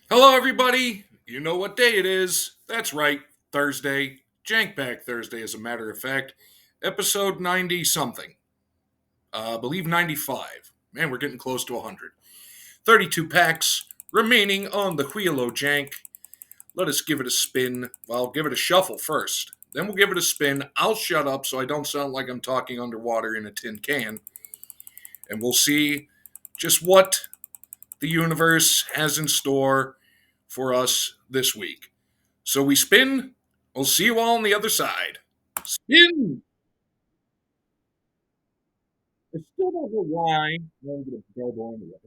Hello, everybody. You know what day it is. That's right, Thursday. Jank Back Thursday, as a matter of fact. Episode 90 something. I believe 95. Man, we're getting close to 100. 32 packs remaining on the Wheel o' Jank. Let us give it a spin. Well, give it a shuffle first. Then we'll give it a spin. I'll shut up so I don't sound like I'm talking underwater in a tin can. And we'll see just what the universe has in store for us this week. So we spin. We'll see you all on the other side. Spin. I still don't know why. I'm going to go anyway.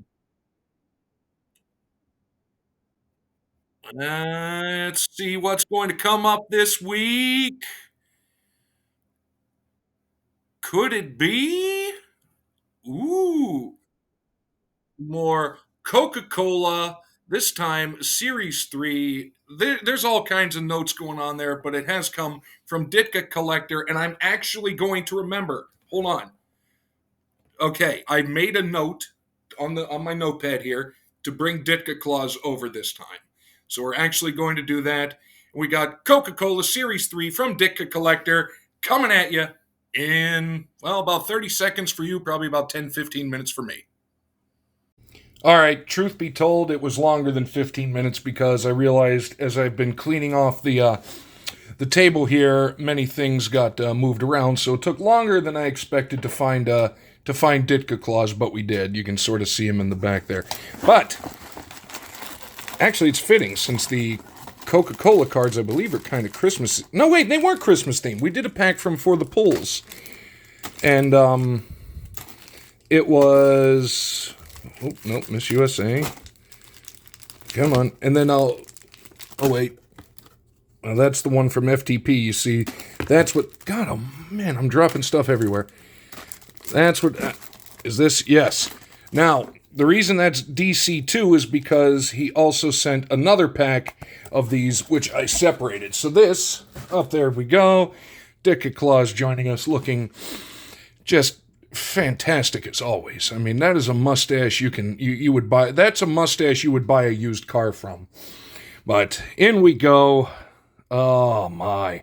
Let's see what's going to come up this week. Could it be? Ooh, more Coca-Cola. This time, Series 3. There's all kinds of notes going on there, but it has come from Ditka Collector, and I'm actually going to remember. Hold on. Okay, I made a note on my notepad here to bring Ditka Claus over this time. So we're actually going to do that. We got Coca-Cola Series 3 from Ditka Collector coming at you in, well, about 30 seconds for you, probably about 10, 15 minutes for me. All right, truth be told, it was longer than 15 minutes because I realized as I've been cleaning off the table here, many things got moved around, so it took longer than I expected to find Ditka Claus, but we did. You can sort of see him in the back there. But actually, it's fitting since the Coca-Cola cards, I believe, are kind of Christmas. No, wait, they weren't Christmas themed. We did a pack from For the Pulls, and it was nope, Miss USA. Come on, and then I'll. Oh wait. Well, that's the one from FTP, you see. That's what... God, oh man, I'm dropping stuff everywhere. That's what... is this? Yes. Now, the reason that's DC2 is because he also sent another pack of these, which I separated. So this, up there we go. Ditka Claus joining us, looking just fantastic as always. I mean, that is a mustache you would buy. That's a mustache you would buy a used car from. But in we go. Oh my.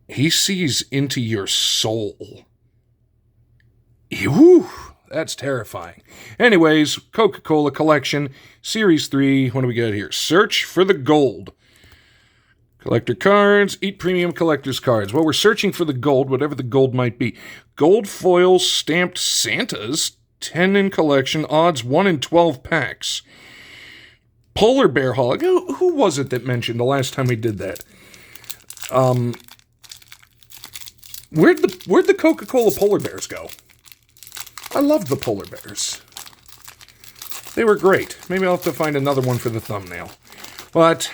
He sees into your soul. Whew, that's terrifying. Anyways, Coca-Cola Collection, Series 3. What do we got here? Search for the gold. Collector cards, eat premium collector's cards. Well, we're searching for the gold, whatever the gold might be. Gold foil stamped Santas, 10 in collection, odds 1 in 12 packs. Polar bear hog. Who was it that mentioned the last time we did that? Where'd the Coca-Cola polar bears go? I loved the polar bears. They were great. Maybe I'll have to find another one for the thumbnail. But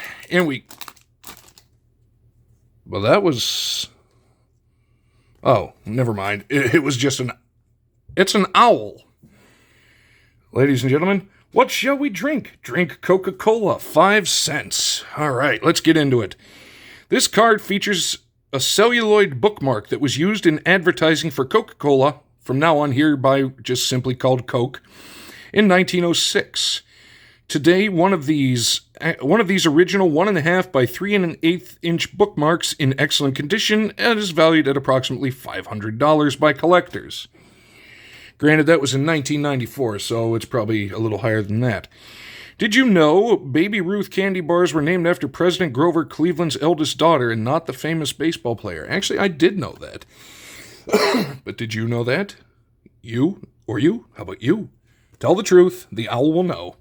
well, that was. Oh, never mind. It was just It's an owl. Ladies and gentlemen, what shall we drink? Drink Coca-Cola, 5 cents. All right, let's get into it. This card features a celluloid bookmark that was used in advertising for Coca-Cola, from now on hereby just simply called Coke, in 1906. Today, one of these original 1.5 by 3 1/8 inch bookmarks in excellent condition and is valued at approximately $500 by collectors. Granted, that was in 1994, so it's probably a little higher than that. Did you know Baby Ruth candy bars were named after President Grover Cleveland's eldest daughter and not the famous baseball player? Actually, I did know that. But did you know that? You? Or you? How about you? Tell the truth. The owl will know.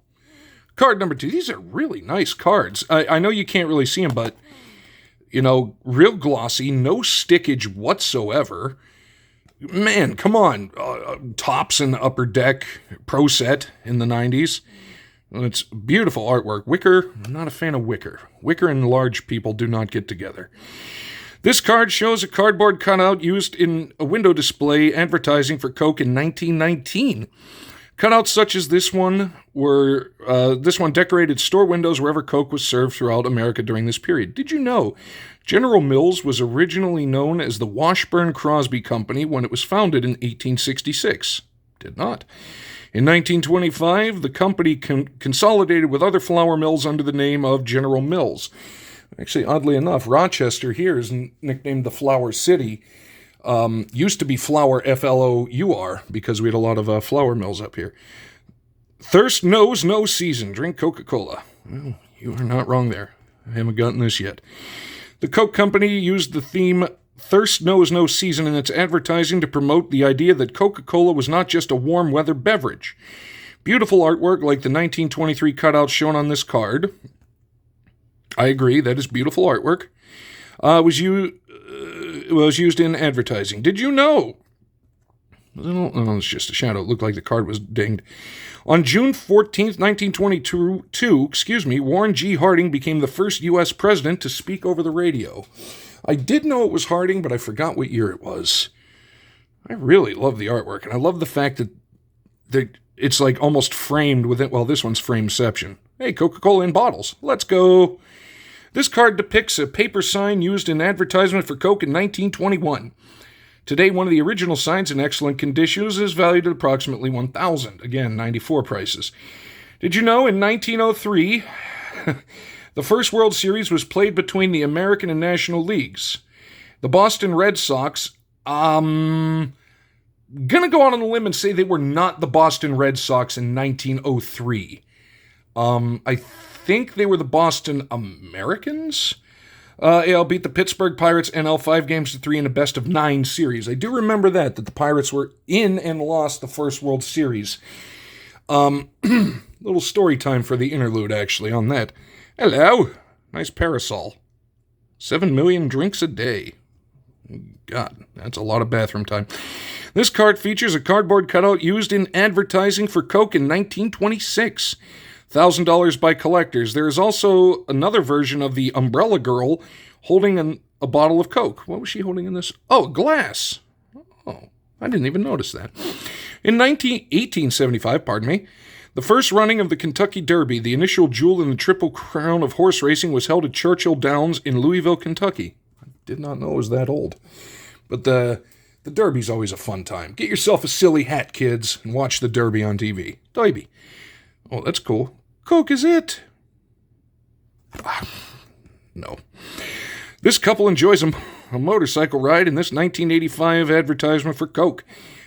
Card number 2. These are really nice cards. I know you can't really see them, but, real glossy, no stickage whatsoever. Man, come on. Tops and Upper Deck Pro Set in the 90s. It's beautiful artwork. Wicker, I'm not a fan of wicker. Wicker and large people do not get together. This card shows a cardboard cutout used in a window display advertising for Coke in 1919. Cutouts such as this one decorated store windows wherever Coke was served throughout America during this period. Did you know General Mills was originally known as the Washburn Crosby Company when it was founded in 1866? Did not. In 1925, the company consolidated with other flour mills under the name of General Mills. Actually, oddly enough, Rochester here is nicknamed the Flour City. Used to be Flour, Flour, because we had a lot of flour mills up here. Thirst knows no season. Drink Coca-Cola. Well, you are not wrong there. I haven't gotten this yet. The Coke Company used the theme Thirst Knows No Season in its advertising to promote the idea that Coca-Cola was not just a warm weather beverage. Beautiful artwork like the 1923 cutouts shown on this card. I agree, that is beautiful artwork. Was used in advertising. Did you know? Oh, it's just a shadow. It looked like the card was dinged. On June 14th, 1922, Warren G. Harding became the first U.S. president to speak over the radio. I did know it was Harding, but I forgot what year it was. I really love the artwork, and I love the fact that it's like almost framed with it. Well, this one's frameception. Hey, Coca-Cola in bottles. Let's go. This card depicts a paper sign used in advertisement for Coke in 1921. Today, one of the original signs in excellent condition is valued at approximately $1,000. Again, 94 prices. Did you know in 1903, the first World Series was played between the American and National Leagues? The Boston Red Sox, gonna go out on a limb and say they were not the Boston Red Sox in 1903. I think they were the Boston Americans. AL beat the Pittsburgh Pirates NL 5-3 in a best-of-9 series. I do remember that the Pirates were in and lost the first World Series. Little story time for the interlude, actually, on that. Hello. Nice parasol. 7 million drinks a day. God, that's a lot of bathroom time. This card features a cardboard cutout used in advertising for Coke in 1926. $1,000 by collectors. There is also another version of the Umbrella Girl holding a bottle of Coke. What was she holding in this? Oh, glass. Oh, I didn't even notice that. In 1875, the first running of the Kentucky Derby, the initial jewel in the Triple Crown of horse racing, was held at Churchill Downs in Louisville, Kentucky. I did not know it was that old. But the Derby's always a fun time. Get yourself a silly hat, kids, and watch the Derby on TV. Derby. Oh, that's cool. Coke is it. No. This couple enjoys a motorcycle ride in this 1985 advertisement for Coke.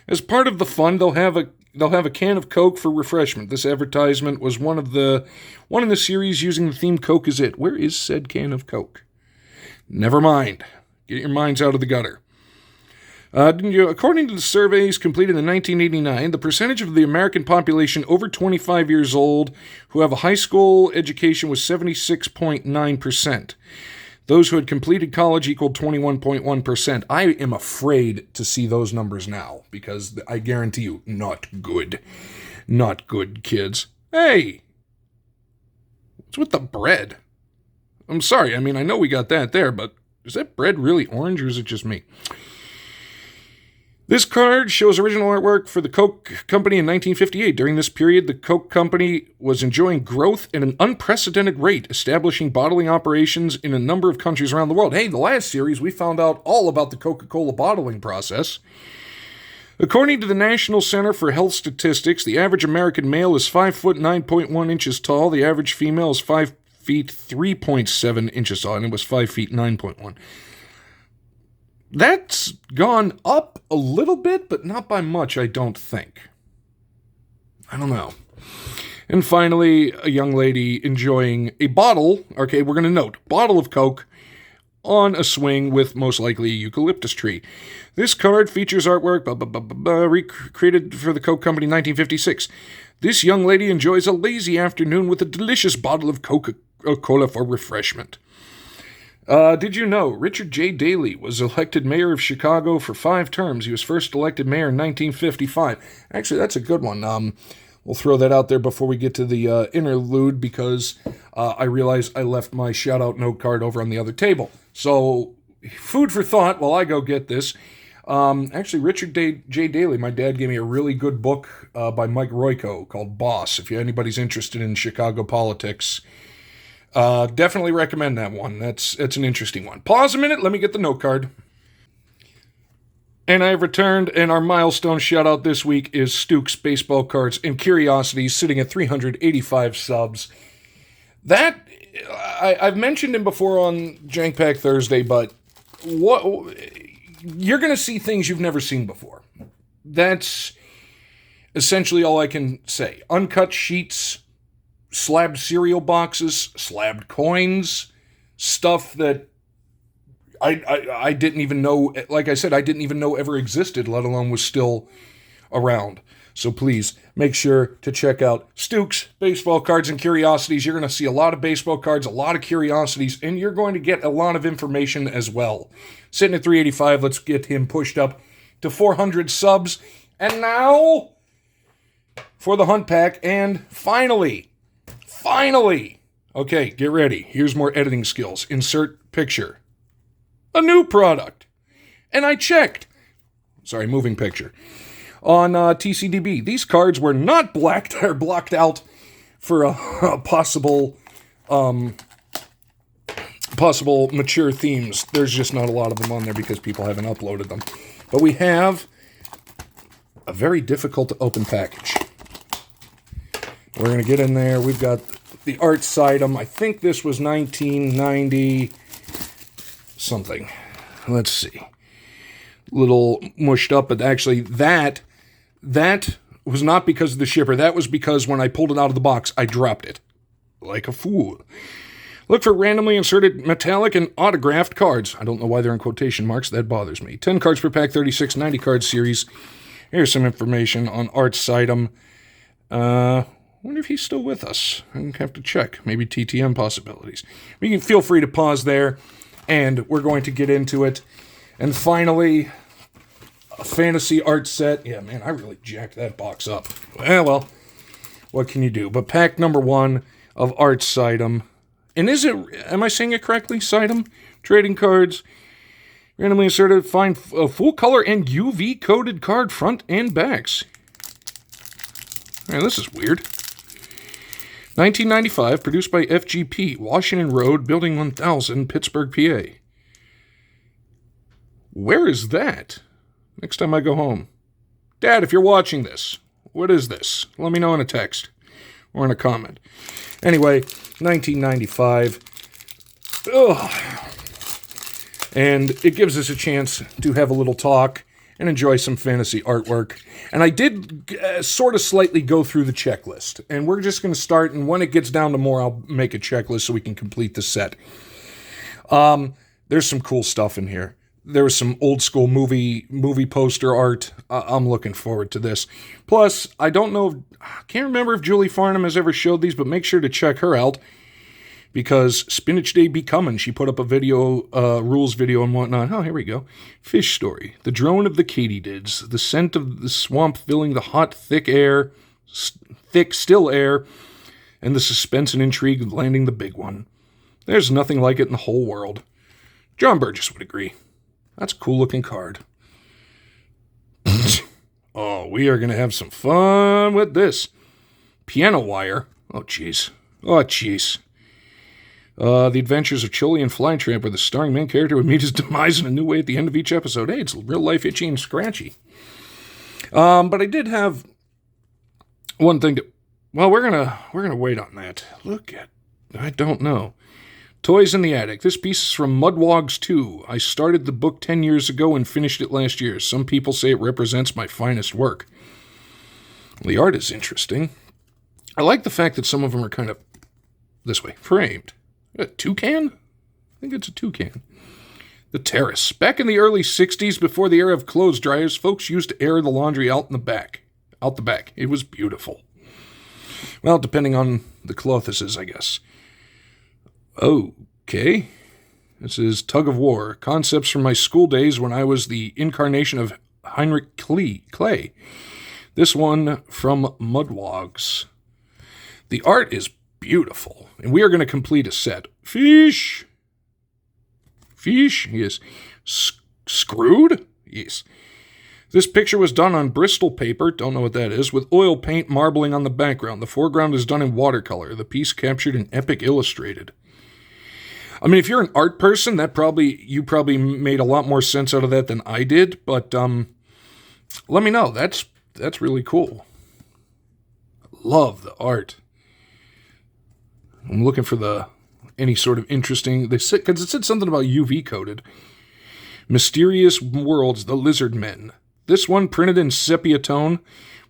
As part of the fun, they'll have a can of Coke for refreshment. This advertisement was one in the series using the theme Coke is it. Where is said can of Coke? Never mind. Get your minds out of the gutter. According to the surveys completed in 1989, the percentage of the American population over 25 years old who have a high school education was 76.9%. Those who had completed college equaled 21.1%. I am afraid to see those numbers now, because I guarantee you, not good. Not good, kids. Hey! What's with the bread? I'm sorry, I mean, I know we got that there, but is that bread really orange, or is it just me? This card shows original artwork for the Coke Company in 1958. During this period, the Coke Company was enjoying growth at an unprecedented rate, establishing bottling operations in a number of countries around the world. Hey, the last series, we found out all about the Coca-Cola bottling process. According to the National Center for Health Statistics, the average American male is 5 foot 9.1 inches tall. The average female is 5 feet 3.7 inches tall, and it was 5 feet 9.1. That's gone up a little bit, but not by much, I don't think. I don't know. And finally, a young lady enjoying a bottle, okay, we're going to note, bottle of Coke on a swing with most likely a eucalyptus tree. This card features artwork recreated for the Coke Company in 1956. This young lady enjoys a lazy afternoon with a delicious bottle of Coca-Cola for refreshment. Did you know Richard J. Daley was elected mayor of Chicago for 5 terms? He was first elected mayor in 1955. Actually, that's a good one. We'll throw that out there before we get to the interlude, because I realize I left my shout-out note card over on the other table. So, food for thought while I go get this. Actually, Richard J. Daley, my dad gave me a really good book by Mike Royko called Boss. If anybody's interested in Chicago politics, definitely recommend that one. That's an interesting one. Pause a minute. Let me get the note card. And I've returned, and our milestone shoutout this week is Stuke's Baseball Cards and Curiosities, sitting at 385 subs. That, I've mentioned him before on Jank Pack Thursday, but what you're going to see things you've never seen before. That's essentially all I can say. Uncut sheets, slabbed cereal boxes, slabbed coins, stuff that I didn't even know, like I said, I didn't even know ever existed, let alone was still around. So please make sure to check out Stuke's Baseball Cards and Curiosities. You're going to see a lot of baseball cards, a lot of curiosities, and you're going to get a lot of information as well. Sitting at 385, let's get him pushed up to 400 subs. And now for the hunt pack, and finally, okay, get ready. Here's more editing skills. Insert picture. A new product. And I checked. Sorry, moving picture. On TCDB, these cards were not blocked out for a possible mature themes. There's just not a lot of them on there because people haven't uploaded them. But we have a very difficult to open package. We're going to get in there. We've got the art Suydam. I think this was 1990 something. Let's see. Little mushed up, but actually that was not because of the shipper. That was because when I pulled it out of the box, I dropped it. Like a fool. Look for randomly inserted metallic and autographed cards. I don't know why they're in quotation marks. That bothers me. 10 cards per pack, 36, 90 card series. Here's some information on art Suydam. I wonder if he's still with us. I have to check. Maybe TTM possibilities. You can feel free to pause there, and we're going to get into it. And finally, a fantasy art set. Yeah, man, I really jacked that box up. Well, what can you do? But pack number 1 of art Suydam. And is it, am I saying it correctly? Suydam? Trading cards. Randomly inserted, find a full color and UV coated card front and backs. Man, this is weird. 1995, produced by FGP, Washington Road, Building 1000, Pittsburgh, PA. Where is that? Next time I go home. Dad, if you're watching this, what is this? Let me know in a text or in a comment. Anyway, 1995. Ugh. And it gives us a chance to have a little talk and enjoy some fantasy artwork. And I did sort of slightly go through the checklist. And we're just going to start, and when it gets down to more, I'll make a checklist so we can complete the set. There's some cool stuff in here. There was some old school movie poster art. I'm looking forward to this. Plus, I can't remember if Julie Farnham has ever showed these, but make sure to check her out. Because Spinach Day be coming. She put up a video, rules video and whatnot. Oh, here we go. Fish story. The drone of the katydids. The scent of the swamp filling the hot, thick, still air. And the suspense and intrigue of landing the big one. There's nothing like it in the whole world. John Burgess would agree. That's a cool looking card. Oh, we are going to have some fun with this. Piano wire. Oh, jeez. The Adventures of Choli and Flytrap, where the starring main character would meet his demise in a new way at the end of each episode. Hey, it's real life itchy and scratchy. But I did have one thing to... Well, we're gonna wait on that. I don't know. Toys in the Attic. This piece is from Mudwogs 2. I started the book 10 years ago and finished it last year. Some people say it represents my finest work. The art is interesting. I like the fact that some of them are kind of this way, framed. A toucan? I think it's a toucan. The Terrace. Back in the early 60s, before the era of clothes dryers, folks used to air the laundry out the back. It was beautiful. Well, depending on the clothes, I guess. Okay. This is Tug of War. Concepts from my school days when I was the incarnation of Heinrich Clay. This one from Mudwogs. The art is beautiful. And we are going to complete a set. Fish? Yes. Screwed? Yes. This picture was done on Bristol paper, don't know what that is, with oil paint marbling on the background. The foreground is done in watercolor. The piece captured in Epic Illustrated. I mean, if you're an art person, you probably made a lot more sense out of that than I did. But let me know. That's really cool. Love the art. I'm looking for any sort of interesting. Because it said something about UV coated. Mysterious Worlds, the Lizard Men. This one, printed in sepia tone,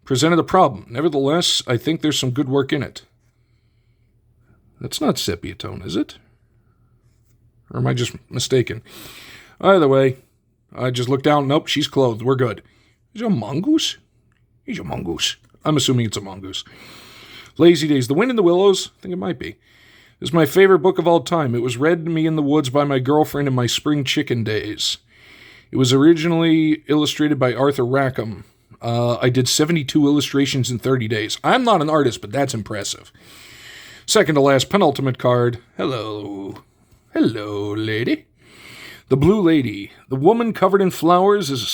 presented a problem. Nevertheless, I think there's some good work in it. That's not sepia tone, is it? Or am I just mistaken? Either way, I just looked down. Nope, she's clothed. We're good. Is it a mongoose? He's a mongoose. I'm assuming it's a mongoose. Lazy Days. The Wind in the Willows? I think it might be. This is my favorite book of all time. It was read to me in the woods by my girlfriend in my spring chicken days. It was originally illustrated by Arthur Rackham. I did 72 illustrations in 30 days. I'm not an artist, but that's impressive. Second to last, penultimate card. Hello. Hello, lady. The Blue Lady. The woman covered in flowers is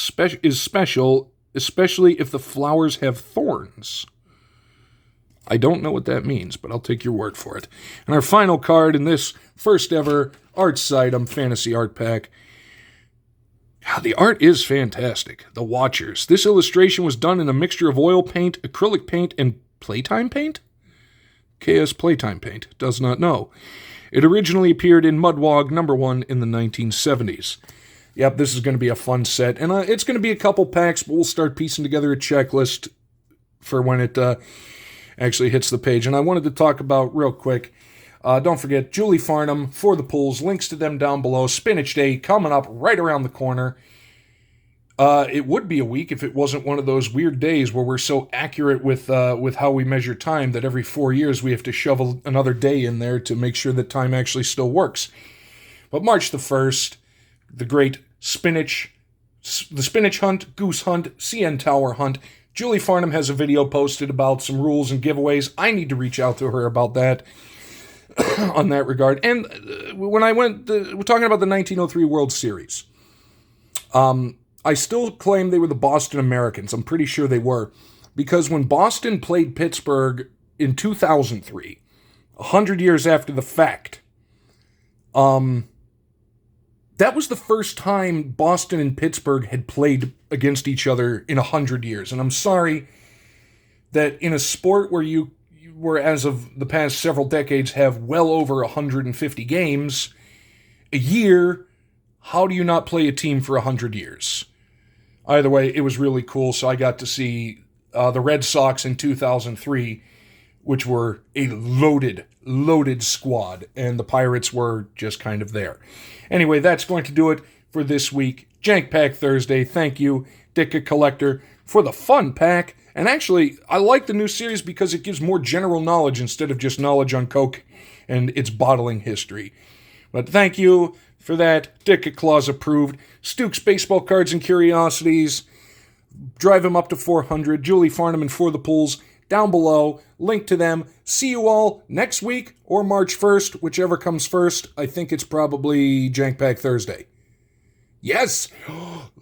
special, especially if the flowers have thorns. I don't know what that means, but I'll take your word for it. And our final card in this first ever Art Suydam Fantasy Art Pack. The art is fantastic. The Watchers. This illustration was done in a mixture of oil paint, acrylic paint, and playtime paint? KS Playtime Paint. Does not know. It originally appeared in Mudwog #1 in the 1970s. Yep, this is going to be a fun set. And it's going to be a couple packs, but we'll start piecing together a checklist for when it actually hits the page. And I wanted to talk about, real quick, don't forget, Julie Farnham, For the Pools, links to them down below. Spinach Day coming up right around the corner. It would be a week if it wasn't one of those weird days where we're so accurate with how we measure time that every 4 years we have to shove another day in there to make sure that time actually still works. But March the 1st, the great the Spinach Hunt, Goose Hunt, CN Tower Hunt. Julie Farnham has a video posted about some rules and giveaways. I need to reach out to her about that on that regard. And when I we're talking about the 1903 World Series. I still claim they were the Boston Americans. I'm pretty sure they were. Because when Boston played Pittsburgh in 2003, 100 years after the fact, that was the first time Boston and Pittsburgh had played against each other in 100 years. And I'm sorry that in a sport where you as of the past several decades, have well over 150 games a year, how do you not play a team for 100 years? Either way, it was really cool. So I got to see the Red Sox in 2003, which were a loaded squad, and the Pirates were just kind of there. Anyway, that's going to do it for this week. Jank Pack Thursday. Thank you, Ditka Collector, for the fun pack. And actually, I like the new series because it gives more general knowledge instead of just knowledge on Coke and its bottling history. But thank you for that. Ditka Claus approved. Stukes Baseball Cards and Curiosities. Drive him up to 400. Julie Farnham and For the Pools down below. Link to them. See you all next week or March 1st, whichever comes first. I think it's probably Jank Pack Thursday. Yes!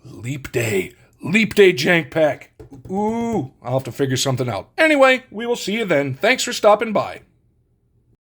Leap Day. Leap Day Jank Pack. Ooh, I'll have to figure something out. Anyway, we will see you then. Thanks for stopping by.